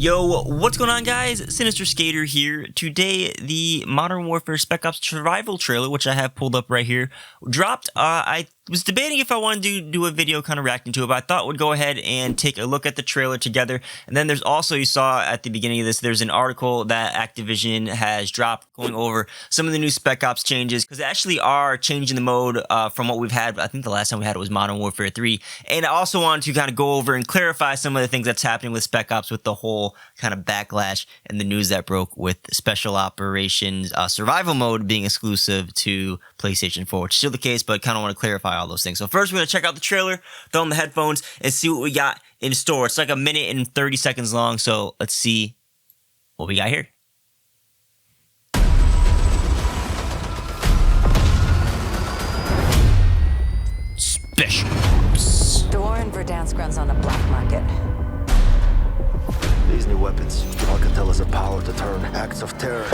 Yo, what's going on, guys? Sinister Skater here. Today, the Modern Warfare Spec Ops Survival trailer, which I have pulled up right here, dropped. I was debating if I wanted to do a video kind of reacting to it, but I thought we'd go ahead and take a look at the trailer together. And then there's also, you saw at the beginning of this, there's an article that Activision has dropped going over some of the new Spec Ops changes, because they actually are changing the mode from what we've had. I think the last time we had it was Modern Warfare 3. And I also wanted to kind of go over and clarify some of the things that's happening with Spec Ops with the whole kind of backlash and the news that broke with Special Operations Survival Mode being exclusive to PlayStation 4, which is still the case, but kind of want to clarify all those things. So first, we're going to check out the trailer, throw on the headphones, and see what we got in store. It's like a minute and 30 seconds long, so let's see what we got here. Special Ops. The war in Verdansk runs on the black market. These new weapons, Alcatel has the power to turn acts of terror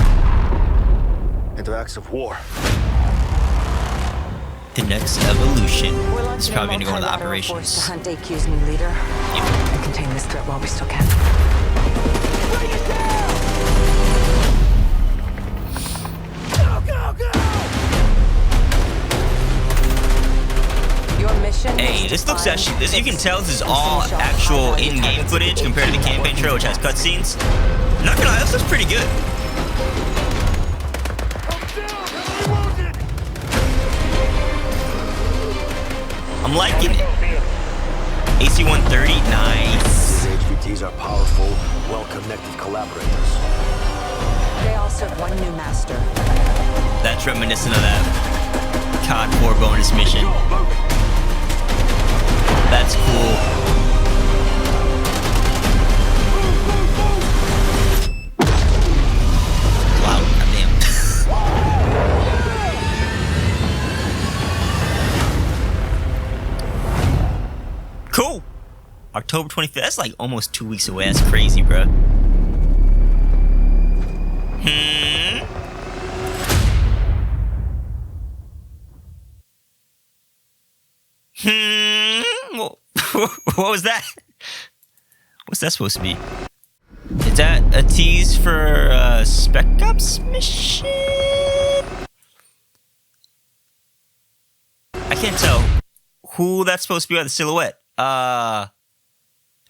into acts of war. The next evolution We're is launching probably a going to go into multilateral operations. force to hunt AQ's new leader and contain this threat while we still can. Bring it down! Go, go, go! Your mission Hey, is this to looks find, actually, you can fix, tell this is and all finish off actual high-value in-game targets footage with compared to the AQ campaign trailer, which has cutscenes. Not gonna lie, this looks pretty good. I'm liking it. AC-130, nice. These HVTs are powerful, well-connected collaborators. They all serve one new master. That's reminiscent of that COD 4 bonus mission. That's cool. Wow, goddamn. Cool. October 25th. That's like almost 2 weeks away. That's crazy, bro. What was that? What's that supposed to be? Is that a tease for Spec Ops mission? I can't tell who that's supposed to be by the silhouette.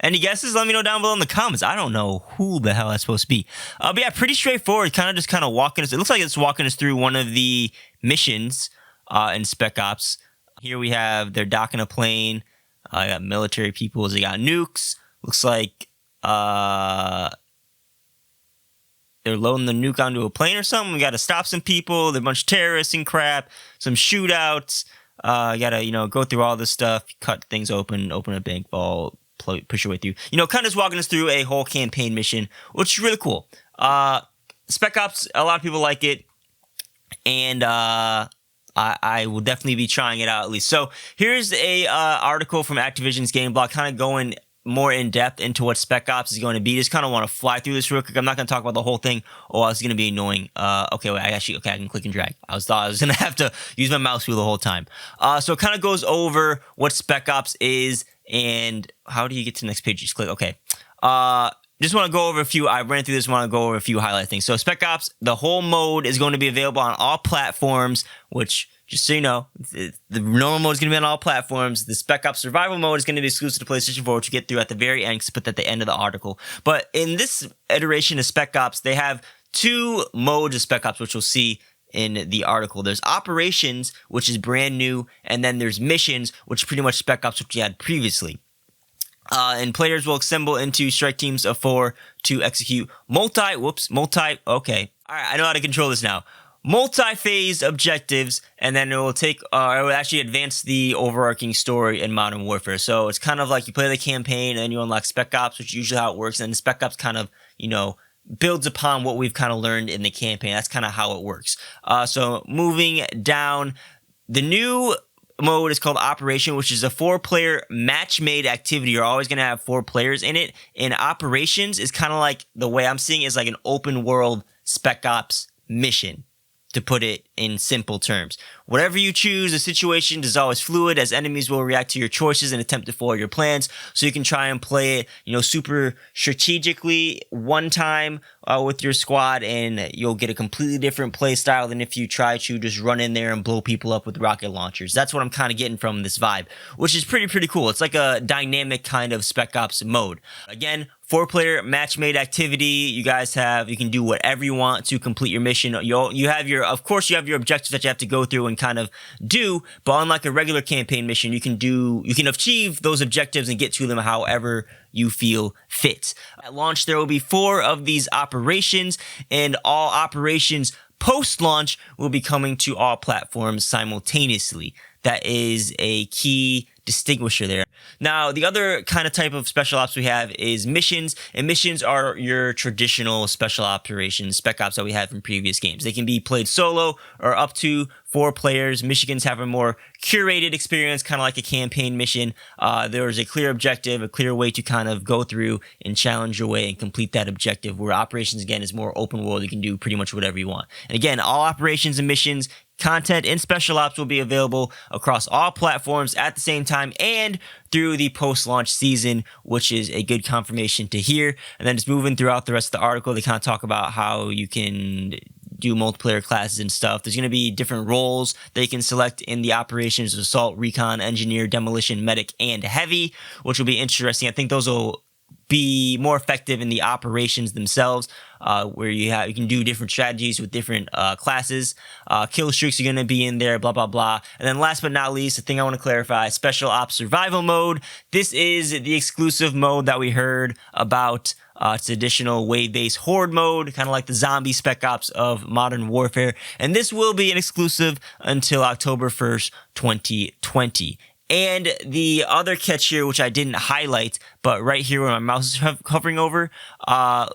Any guesses? Let me know down below in the comments. I don't know who the hell that's supposed to be. But yeah, pretty straightforward. Kind of walking us. It looks like it's walking us through one of the missions in Spec Ops. Here we have they're docking a plane. I got military people. They got nukes. Looks like they're loading the nuke onto a plane or something. We got to stop some people. There's a bunch of terrorists and crap. Some shootouts. You got to, go through all this stuff. Cut things open a bank vault. Push your way through. Kind of just walking us through a whole campaign mission, which is really cool. Spec Ops, a lot of people like it. And I will definitely be trying it out at least. So here's a article from Activision's game blog, kind of going more in depth into what Spec Ops is going to be. Just kind of want to fly through this real quick. I'm not going to talk about the whole thing. Oh, it's going to be annoying. Okay, wait, I can click and drag. Thought I was going to have to use my mouse wheel the whole time. So it kind of goes over what Spec Ops is and how do you get to the next page? You just click. Okay. Just want to go over a few. I ran through this. Want to go over a few highlight things. So Spec Ops, the whole mode is going to be available on all platforms. Which, just so you know, the normal mode is going to be on all platforms. The Spec Ops Survival mode is going to be exclusive to PlayStation 4, which you get through at the very end. Because put that at the end of the article. But in this iteration of Spec Ops, they have two modes of Spec Ops, which you'll see in the article. There's Operations, which is brand new, and then there's Missions, which is pretty much Spec Ops, which you had previously. And players will assemble into strike teams of 4 to execute okay. All right, I know how to control this now. Multi-phase objectives, and then it will it will actually advance the overarching story in Modern Warfare. So it's kind of like you play the campaign, and then you unlock Spec Ops, which is usually how it works. And Spec Ops kind of, builds upon what we've kind of learned in the campaign. That's kind of how it works. So moving down, the new mode is called Operation, which is a 4-player match-made activity. You're always going to have 4 players in it. And Operations is kind of like, the way I'm seeing it, is like an open world Spec Ops mission. to put it in simple terms. Whatever you choose, the situation is always fluid, as enemies will react to your choices and attempt to foil your plans. So you can try and play it, super strategically one time with your squad, and you'll get a completely different play style than if you try to just run in there and blow people up with rocket launchers. That's what I'm kind of getting from this vibe, which is pretty cool. It's like a dynamic kind of Spec Ops mode. Again, 4-player match-made activity. You can do whatever you want to complete your mission. You have your objectives that you have to go through and kind of do, but unlike a regular campaign mission, you can achieve those objectives and get to them however you feel fit. At launch, there will be 4 of these operations, and all operations post-launch will be coming to all platforms simultaneously. That is a key distinguisher there. Now, the other kind of type of special ops we have is missions, and missions are your traditional special operations, spec ops that we had from previous games. They can be played solo or up to 4 players. Missions have a more curated experience, kind of like a campaign mission. There's a clear objective, a clear way to kind of go through and challenge your way and complete that objective, where operations, again, is more open world. You can do pretty much whatever you want. And again, all operations and missions content and special ops will be available across all platforms at the same time and through the post-launch season, which is a good confirmation to hear. And then just moving throughout the rest of the article, they kind of talk about how you can do multiplayer classes and stuff. There's going to be different roles they can select in the operations: assault, recon, engineer, demolition, medic, and heavy, which will be interesting. I think those will be more effective in the operations themselves, where you can do different strategies with different classes. Kill streaks are going to be in there, blah, blah, blah. And then last but not least, the thing I want to clarify, Special Ops Survival Mode. This is the exclusive mode that we heard about. It's additional wave-based horde mode, kind of like the zombie Spec Ops of Modern Warfare. And this will be an exclusive until October 1st, 2020. And the other catch here, which I didn't highlight, but right here where my mouse is hovering over,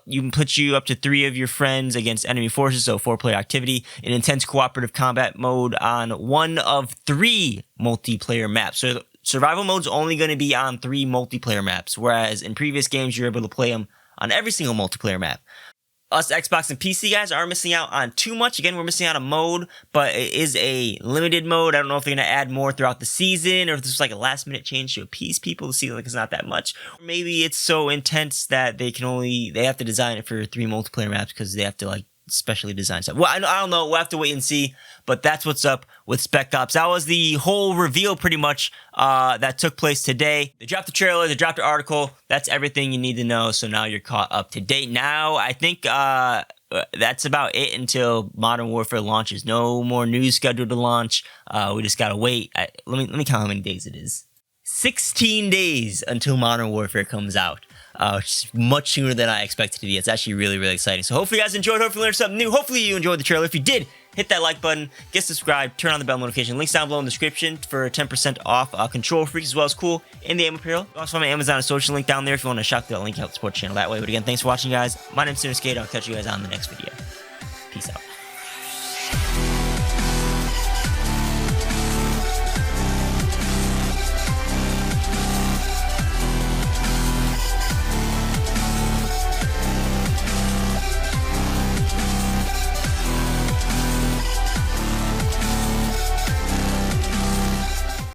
you can put you up to 3 of your friends against enemy forces, so 4-player activity, in intense cooperative combat mode on 1 of 3 multiplayer maps. So survival mode's only going to be on 3 multiplayer maps, whereas in previous games you're able to play them on every single multiplayer map. Us Xbox and PC guys are missing out on too much. Again, we're missing out on mode, but it is a limited mode. I don't know if they're going to add more throughout the season, or if this is like a last minute change to appease people to see like it's not that much. Or maybe it's so intense that they have to design it for 3 multiplayer maps because they have to like specially design stuff. Well, I don't know. We'll have to wait and see, but that's what's up with Spec Ops. That was the whole reveal pretty much that took place today. They dropped the trailer, they dropped the article. That's everything you need to know, so now you're caught up to date. Now, I think that's about it until Modern Warfare launches. No more news scheduled to launch. We just gotta wait. Let me count how many days it is. 16 days until Modern Warfare comes out. Which is much sooner than I expected to be. It's actually really exciting. So hopefully you guys enjoyed. Hopefully you learned something new. Hopefully you enjoyed the trailer. If you did, hit that like button, get subscribed, turn on the bell notification. Links down below in the description for 10% off Control Freaks as well as Cool and the Aim Apparel. You also find my Amazon and social link down there if you want to shop that link, help support the channel that way. But again, thanks for watching, guys. My name's Skate. I'll catch you guys on the next video. Peace out.